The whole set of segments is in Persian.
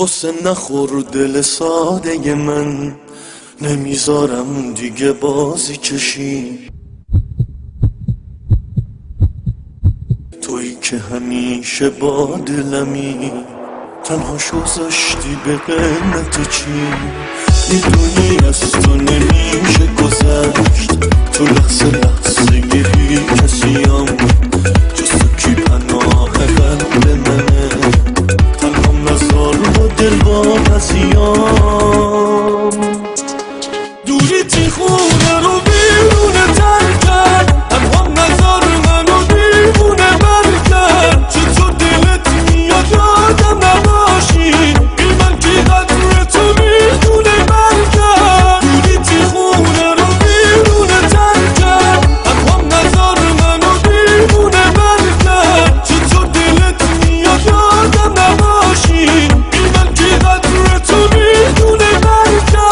قصه نخور دل ساده من، نمیذارم دیگه بازی کشی. تویی که همیشه با دلمی، تنها شوزشتی به قیمت چی؟ میدونی از تو نمیشه گذشت، تو لحظه لحظه گیری کسیم جز تو کی پناه قلب منه، تنها مزار با دل با پسیام. دوری تی خونه رو بیرونه تر کرد، تنها نظر منو دیوونه بر کرد. چطور دلت میاد یادم نباشی، بی من کی قدر تو میدونه بر کرد. دوری تی خونه رو بیرونه تر کرد، تنها نظر منو دیوونه بر کرد. چطور دلت میاد یادم نباشی، بی من کی قدر تو میدونه بر کرد.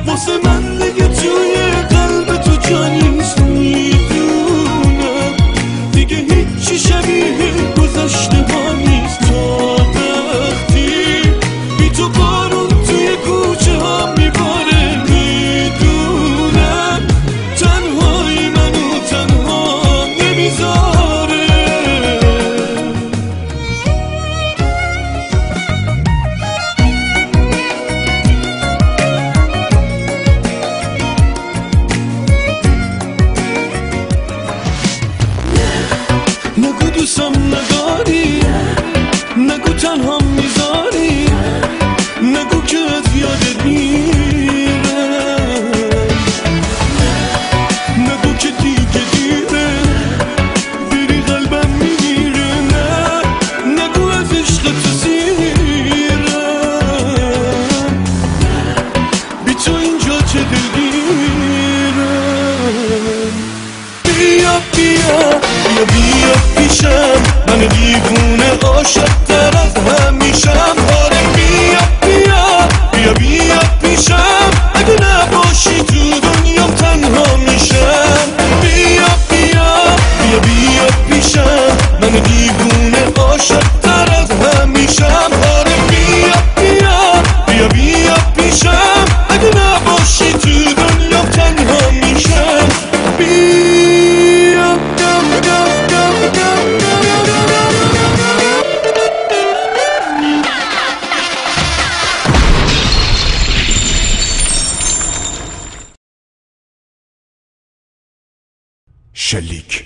واسه من دیگه توی قلب تو جا نیست، میدونم دیگه هیچی شبیه گذشته ها نیست. تا وقتی بی تو بارون توی کوچه ها میباره، میدونم تنهایی منو تنها نمیذاره. نگو دوستم نداری، نگو تنها میذاری، نگو که از یادت میره، نگو که دیگه دیره بری قلبم میمیره. نه نگو از عشق تو سیرم، بی تو اینجا چه دلگیرم. بیا بیا بیا بیا پیشم، من دیوونه عاشق تر از همیشم. آره بیا بیا بیا بیا پیشم، اگه نباشی تو دنیام تنها میشم. بیا بیا بیا بیا پیشم، من دیوونه عاشق تر از همیشم. آره بیا بیا بیا بیا پیشم، اگه نباشی تو دنیام تنها میشم. شلیک